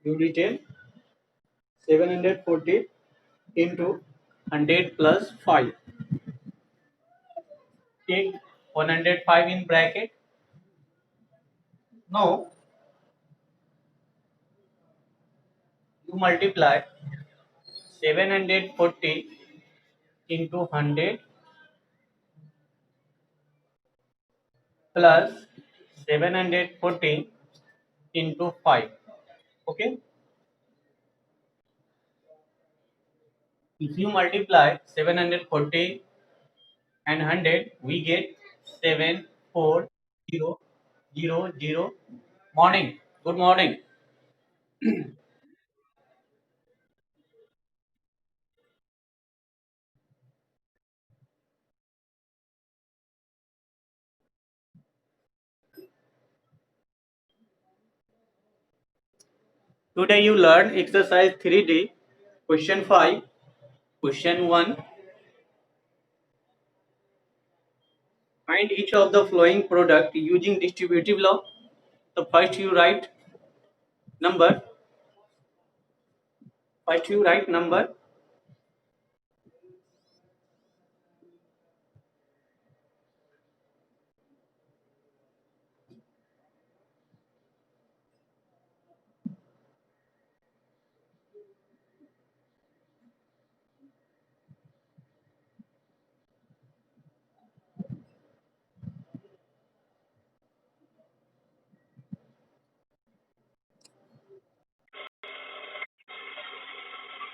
you written 740 into 100 plus 5. Take 105 in bracket. Now you multiply 740 into 100 plus 740 into 5. Okay. If you multiply 740 and 100, we get 74000. Morning. Good morning. Today you learn exercise 3D, question 5, question 1. Find each of the following product using distributive law. So first you write number. First you write number.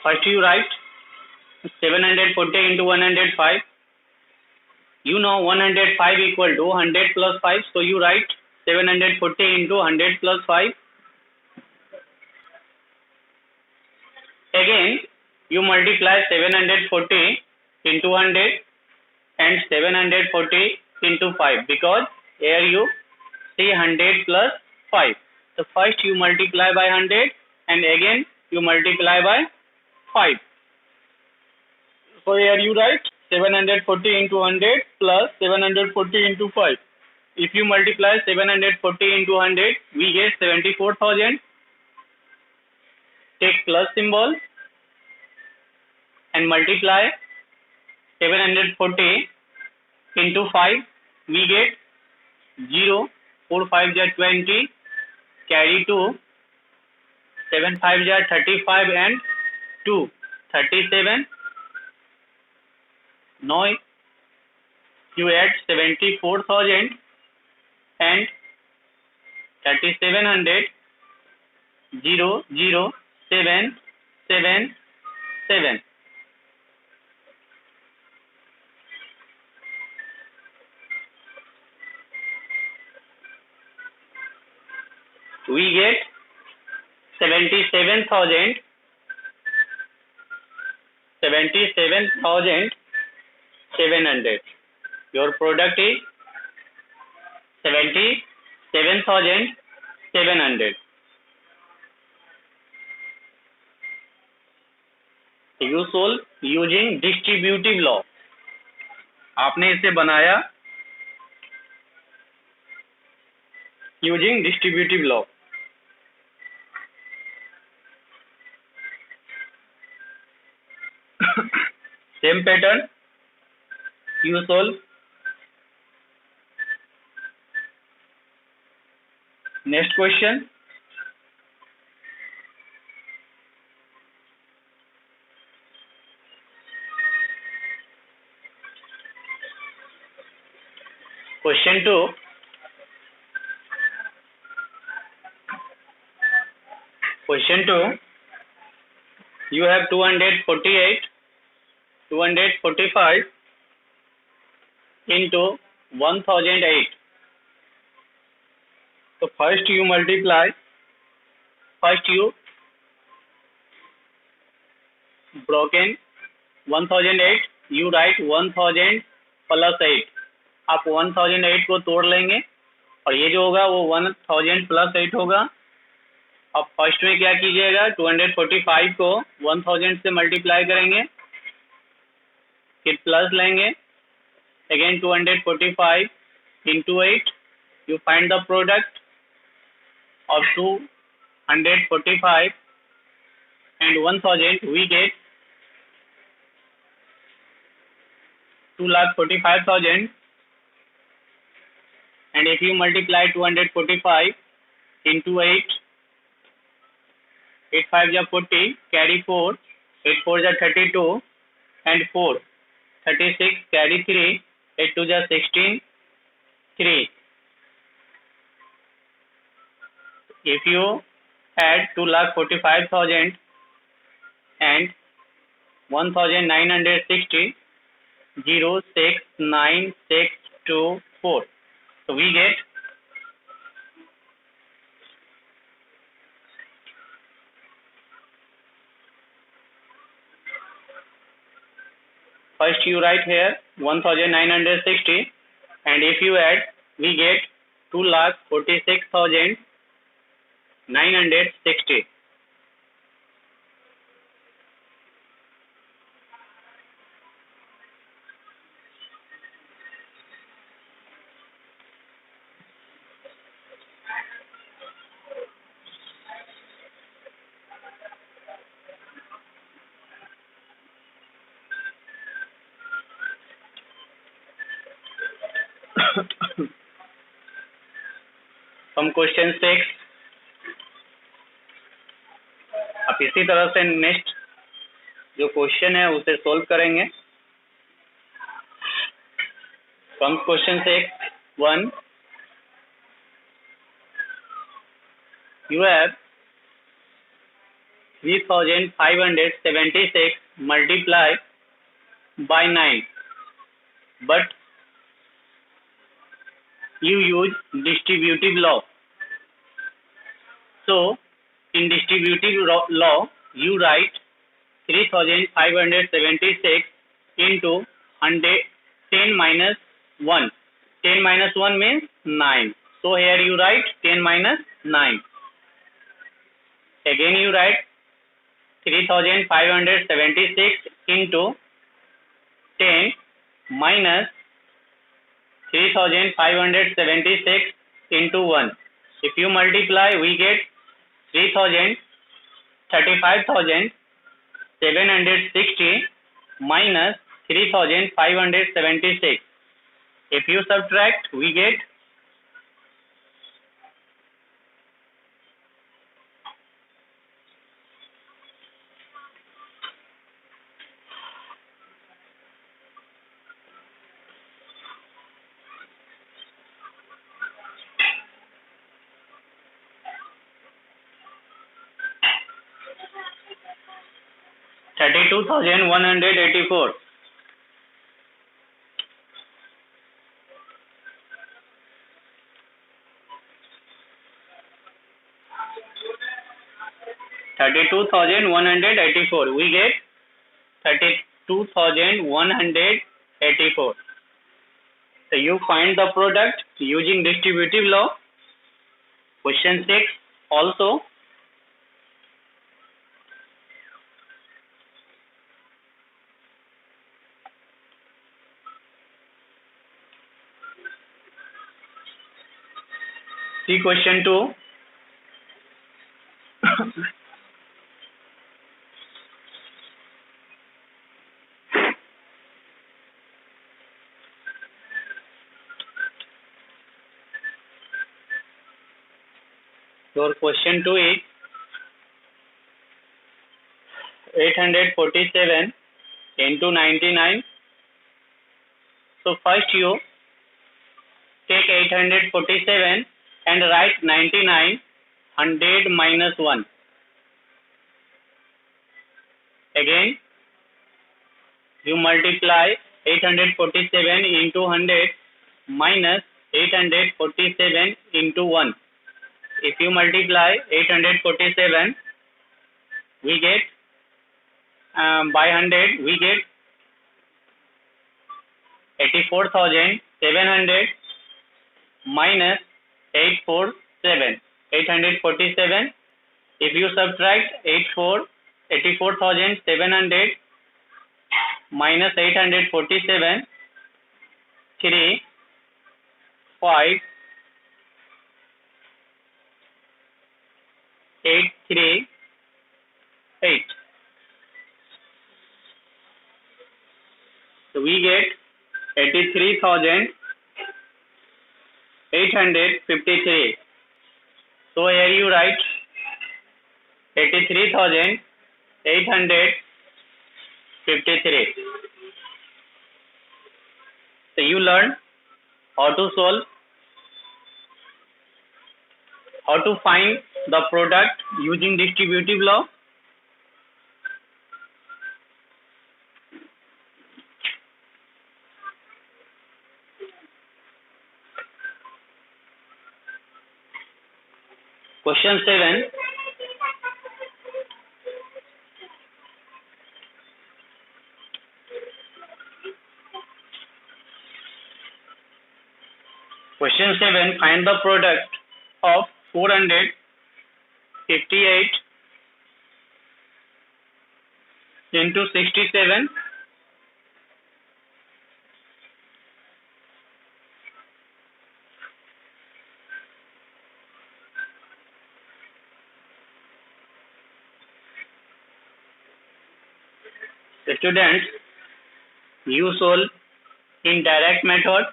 First you write 740 into 105. You know 105 equal to 100 plus 5. So you write 740 into 100 plus 5. Again, you multiply 740 into 100 and 740 into 5, because here you see 100 plus 5. So first you multiply by 100 and again you multiply by 5. So here you write 740 into 100 plus 740 into 5. If you multiply 740 into 100, we get 74,000. Take plus symbol and multiply 740 into 5. We get 0. 4 5 are 20. Carry 2. 7 5 are 35 and 2 37. Now you add 74,000 and 3700. 0 0 7 7 7. We get 77,700. Your product is 77,700. You solve using distributive law. आपने इसे बनाया using distributive law. Same pattern you solve. Next question. Question 2. Question 2. You have 248, 245 into 1008. So first you multiply. First you broken 1008. You write 1000 plus 8. आप 1008 को तोड़ लेंगे और ये जो होगा वो 1000 प्लस 8 होगा. अब फर्स्ट में क्या कीजिएगा, 245 को 1000 से मल्टीप्लाई करेंगे, फिर प्लस लेंगे. Again 245 into 8. You find the product of 245 and 1000, we get 2,45,000. And if you multiply 245 into 8, 8 5 is 40, carry 4, 8 4 is 32, and 4, 36, carry 3, 8 2 is 16, 3. If you add 2,45,000 and 1,960, 0 6 9 6 2 4, so we get first you write here 1,960, and if you add, we get 2,46,960. हम question 6 अब इसी तरह से next जो question है उसे solve करेंगे. From question 6 1, you have 3,576 multiplied by 9, but you use distributive law. So in distributive law you write 3,576 into 100 10 minus 1. 10 minus 1 means 9. So here you write 10 minus 9. Again you write 3,576 into 10 minus 3,576 into 1. If you multiply, we get 35,760 minus 3,576. If you subtract, we get 32,184. We get 32,184. So you find the product using distributive law. Question 6 also. See question 2. Your question 2 is 847 into 99. So first you take 847 and write 99, 100 minus 1. Again you multiply 847 into 100 minus 847 into 1. If you multiply 847, we get by 100, we get 84,700 minus 847. If you subtract 84,700 minus 847, 3, 5, 8, 3, 8. we get 83,853. So here you write 83,853. So you learn how to solve, how to find the product using distributive law. Question 7. Question 7. Find the product of 458 into 67 . Students, you solve in direct method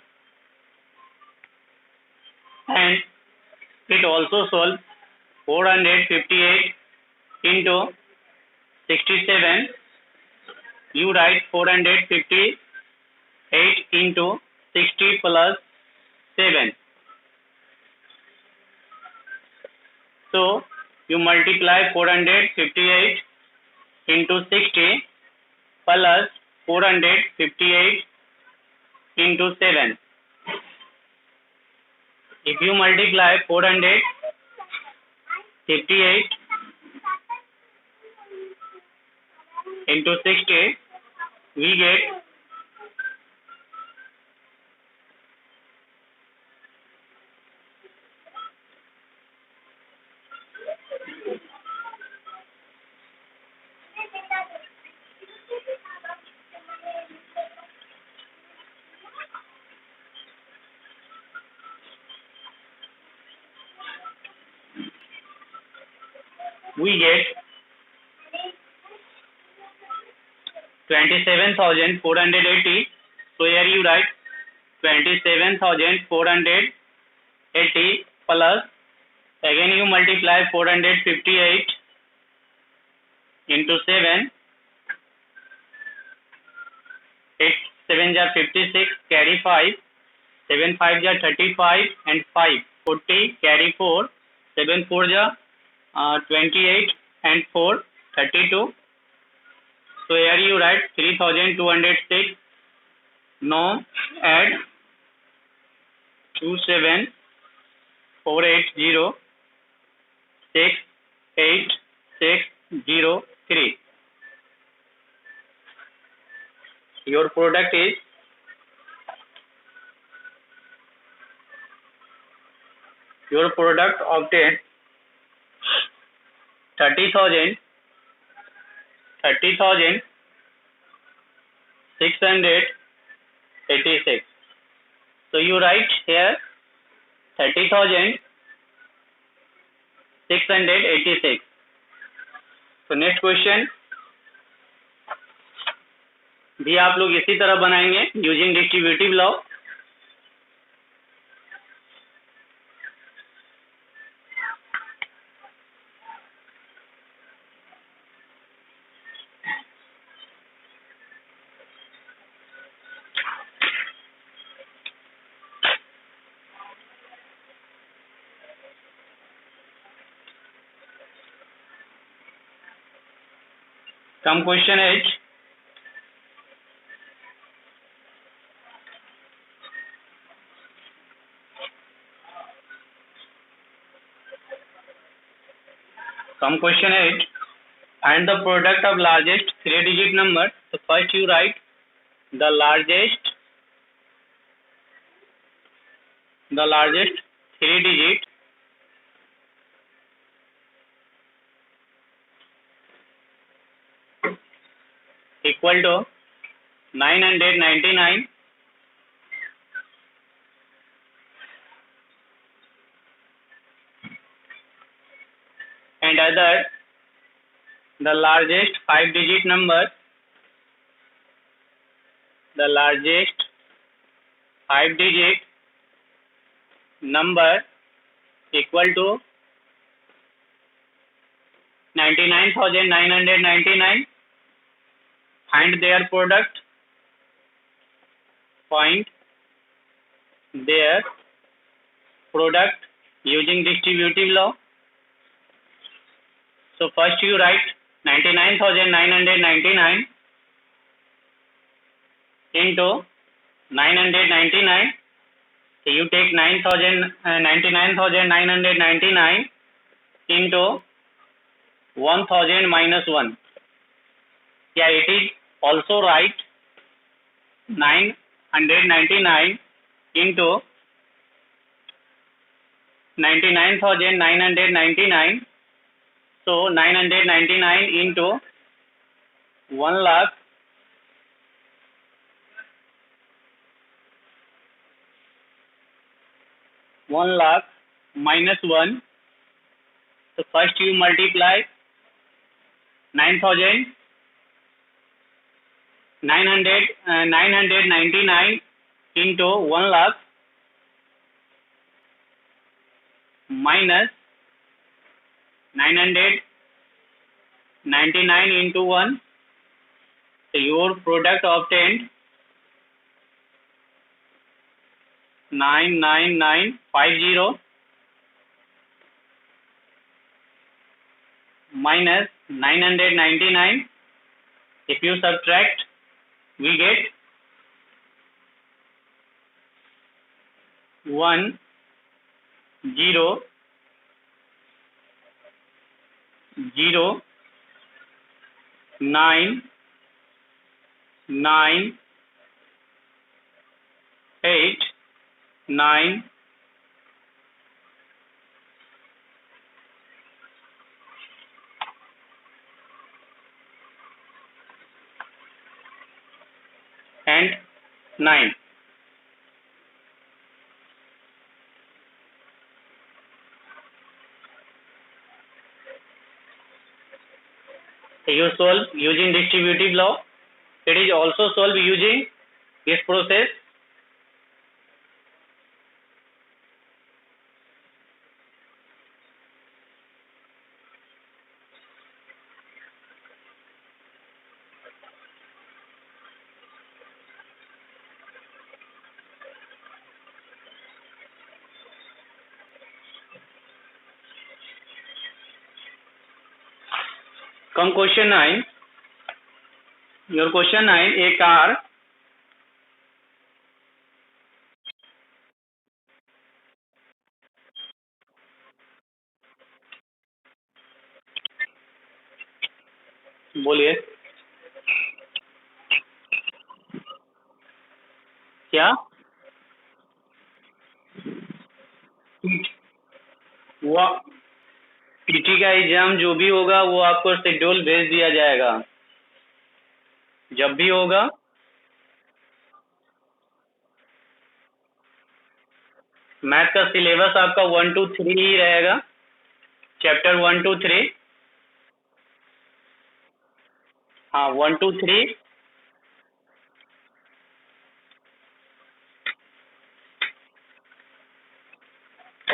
and it also solves 458 into 67. You write 458 into 60 plus 7. So you multiply 458 into 60 plus 458 into 7. If you multiply 458 into 60, we get 27,480. So here you write 27,480 plus, again you multiply 458 into 7. 8 7 ja 56, carry 5, 7 5 ja 35 and 5 40, carry 4, 7 4 ja 28 and 4 32. So here you write 3,206. Now add 27,480,686,03. Your product is obtained 30,686. So you write here 30,686. So next question भी आप लोग इसी तरह बनाएंगे using distributive law. Some question is find the product of largest 3-digit number. So first you write the largest 3-digit equal to 999 and other the largest 5-digit number the largest 5-digit number equal to 99,999. Find their product. Find their product using distributive law. So first you write 99,999 into 999. So you take 99,999 into 1000 minus 1. Yeah, it is also right. 999 into 99,999. So 999 into 1 lakh. 1 lakh minus 1. So first you multiply 999 into 1 lakh minus 999 into 1. So your product obtained 99950 minus 999. If you subtract, we get 1 0 0 9 9 8 9 and 9. You solve using distributive law. It is also solved using this process. Come question 9. Your question 9, a car बोलिए क्या वो PT का exam जो भी होगा वो आपको schedule भेज दिया जाएगा जब भी होगा। मैथ का सिलेबस आपका 1 to 3 ही रहेगा, चैप्टर 1 to 3। हाँ 1 to 3।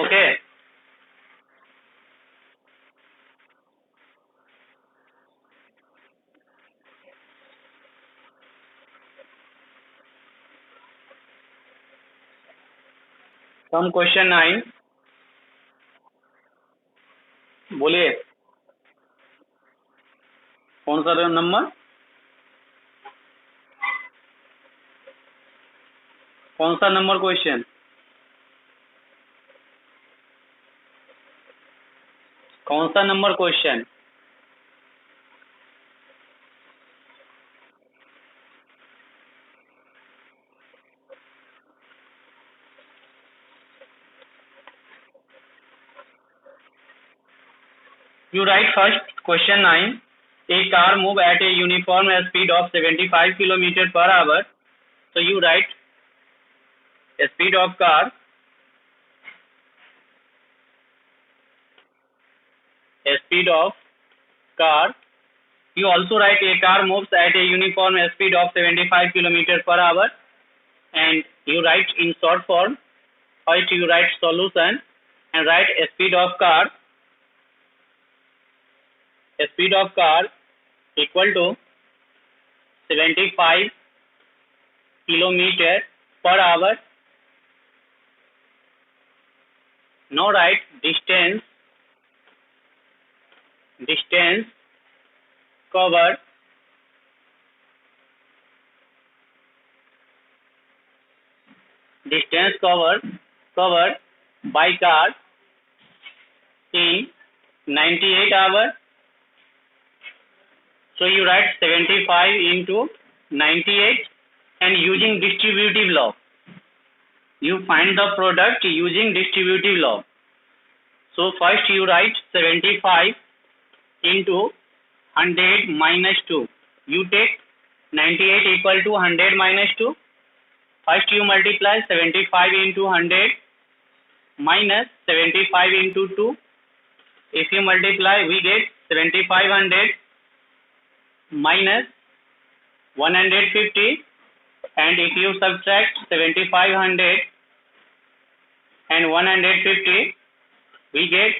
ओके कम क्वेश्चन 9 बोलिए कौन सा नंबर, कौन सा नंबर क्वेश्चन, कौन सा number question. You write first question 9. A car move at a uniform speed of 75 km per hour. So you write a speed of car, a speed of car You also write a car moves at a uniform speed of 75 km per hour, and you write in short form. First you write solution and write a speed of car. A speed of car equal to 75 km per hour. Now write distance covered by car in 98 hours. So you write 75 into 98, and using distributive law you find the product using distributive law. So first you write 75 into 100 minus 2. You take 98 equal to 100 minus 2. First you multiply 75 into 100 minus 75 into 2. If you multiply, we get 7500 minus 150, and if you subtract 7500 and 150, we get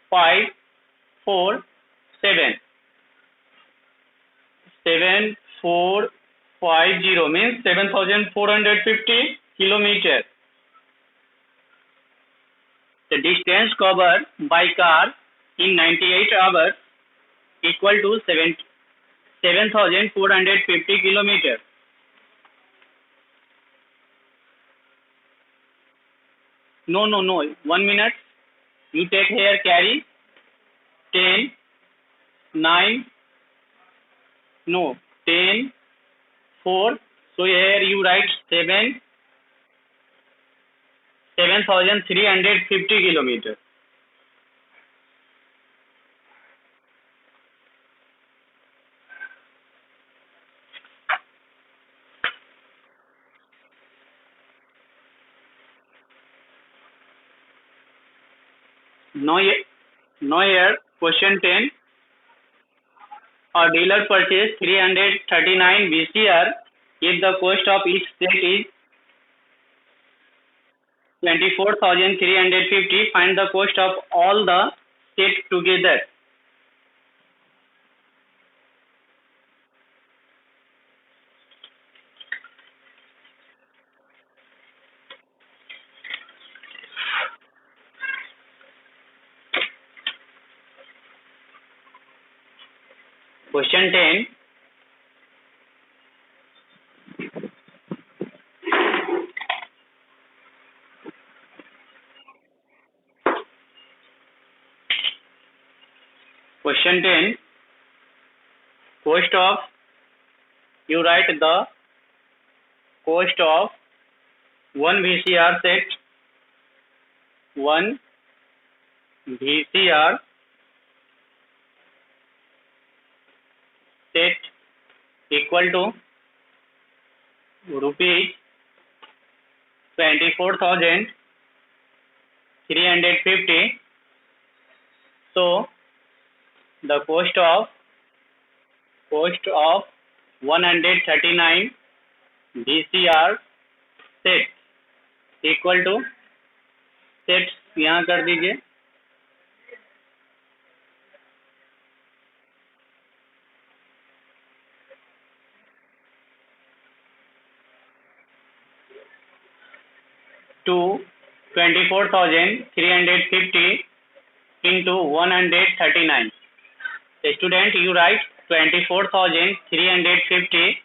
0547. 7450 means 7450 kilometer. The distance covered by car in 98 hours equal to 7450 kilometer. No, 1 minute. You take here carry 10, 9, 10, 4. So here you write 7350 kilometer. Now here question 10. A dealer purchased 339 VCR if the cost of each set is 24,350. Find the cost of all the sets together. Question 10. Question 10. Cost of, you write the cost of one VCR set. One VCR set equal to rupees 24,350. So the cost of 139 VCR set equal to, sets यहाँ कर दीजिए, to 24,350 into 139. Student, you write 24,350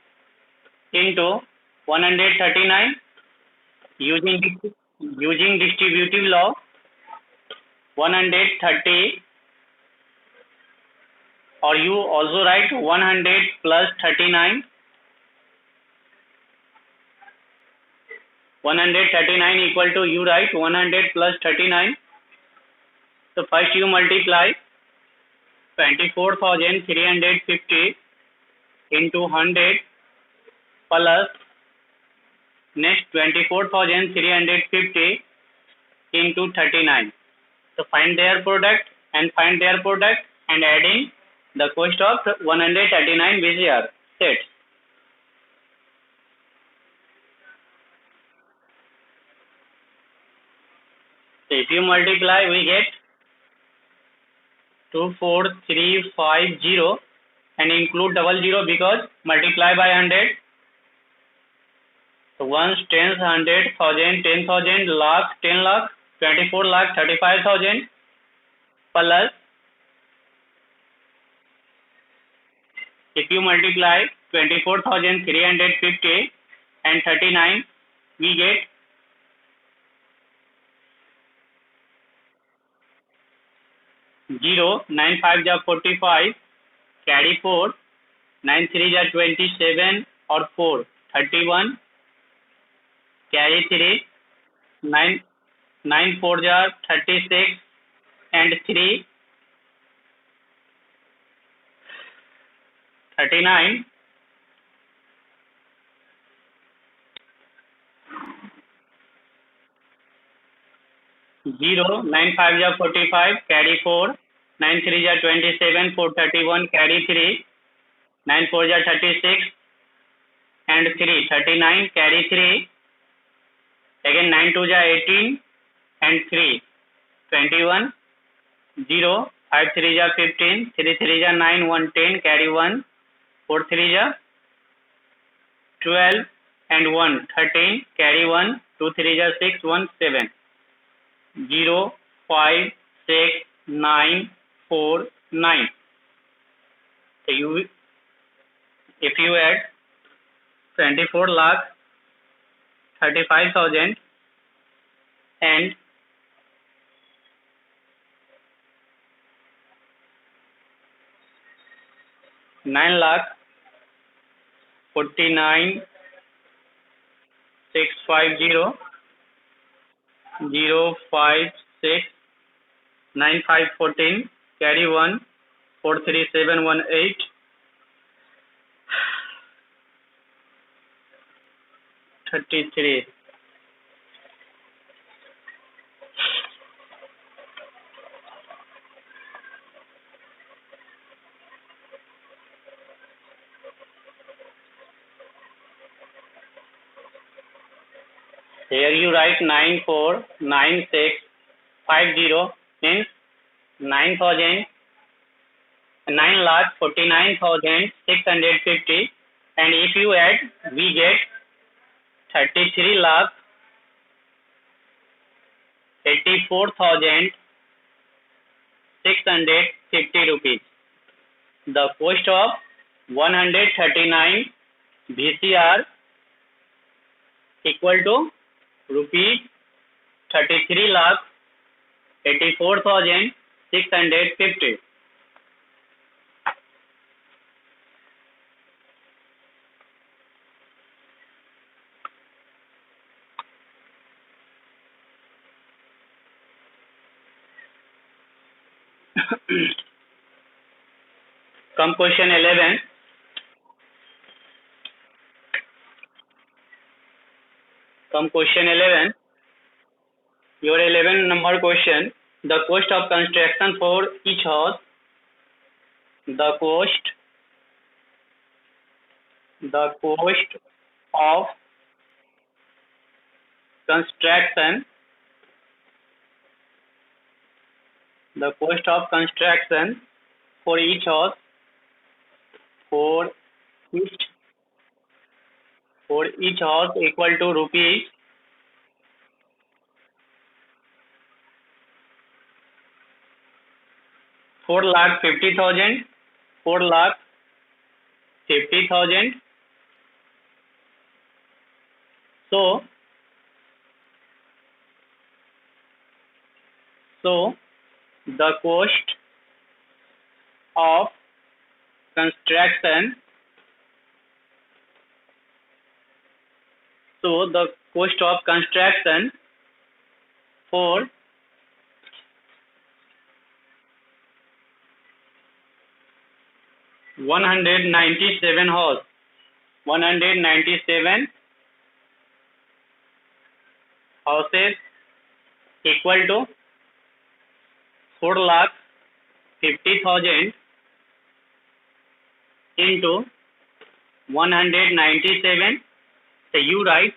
into 139 using distributive law. 130, or you also write 100 plus 39. 139 equal to, you write 100 plus 39. So first you multiply 24,350 into 100 plus next 24,350 into 39. So find their product and adding The cost of 139 VCR sets. So if you multiply, we get 24350 and include double zero because multiply by 100. So ones, tens, hundred, thousand, 10,000, lakh, 10 lakh, 24 lakh, 35,000 plus if you multiply 24,350 and 39, we get 0, 9 5 ja 45, carry 4, 9 3 ja 27 or 4, 31, carry 3, 9 9 4 ja 36 and 3, 39, 0, 9 5 ja 45, carry 4, 9 3 ja 27, 4 31, carry 3, 9 4 ja 36 and 3, 39, carry 3, again 9 2 ja 18 and 3, 21, 0, 5 3 ja 15, 3 3 ja 9, 1 10, carry 1, 4 3 ja 12 and 1 13, carry 1, 2 3 ja 6, 1 7, 0 5 6 9 4 9. So if you add 24 lakh 35,000 and 9 lakh 49 650 0 5 6 9 5 14, carry 1, 4 3 7 1 8, 33. Here you write 949650 means 9,000 9,49,650, and if you add we get 33,84,650 rupees. The cost of 139 VCR equal to rupees 33,84,650. Come question 11. Come question 11. Your 11 number question. The cost of construction for each house. The cost of construction. The cost of construction for each house for each house equal to rupees 4,50,000, 4,50,000. So the cost of construction. So the cost of construction for 197 houses equal to 4,50,000 into 197. So you write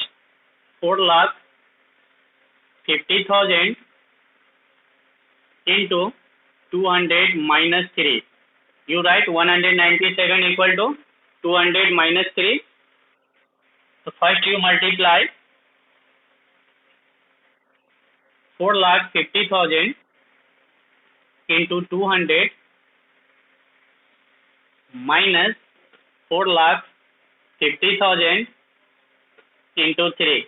4,50,000 into 200 minus 3. You write 197 equal to 200 minus 3. So first you multiply 4,50,000 into 200 minus 4,50,000 into 3.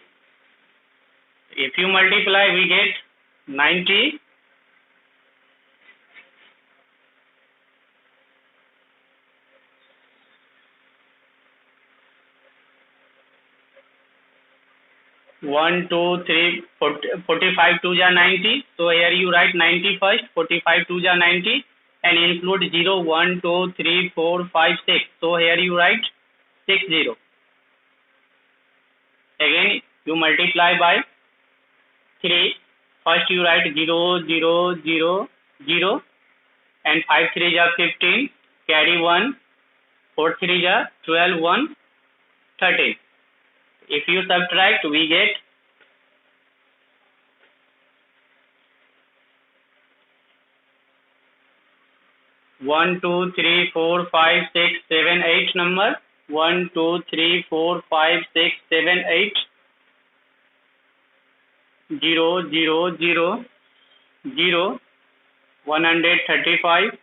If you multiply, we get 90. One, two, three, 45 2 ja 90. So here you write 90 first. 45 2 ja 90 and include 0, 1, 2, 3, 4, 5, 6. So here you write 60. Again you multiply by 3. First you write 0, 0, 0, 0 and 5 3 ja 15. Carry 1. 4 3 ja 12, 1, 13. If you subtract, we get 1, 2, 3, 4, 5, 6, 7, 8 number. 1, 2, 3, 4, 5, 6, 7, 8. 0, 0, 0, 0, 135.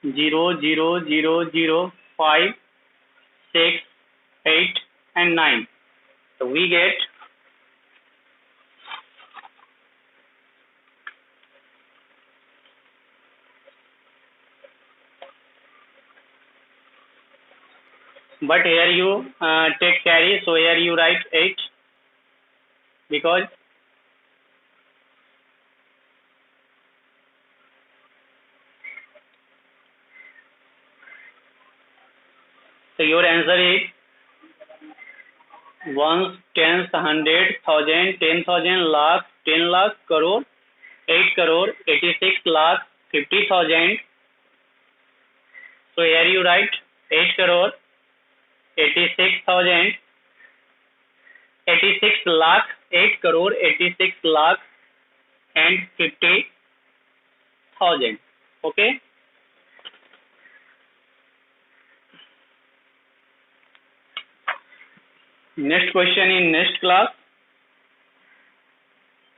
0, 0, 0, 0, 5, 6, 8 and 9. So we get but here you take carry, so here you write 8 because so your answer is ones, tens, hundred, thousand, 10,000, lakh, 10 lakh, crore, 8 crore, 86 lakh, 50,000. So here you write 8 crore, 86,000, 86 lakh, 8 crore, 86 lakh and 50,000. Okay. Next question in next class.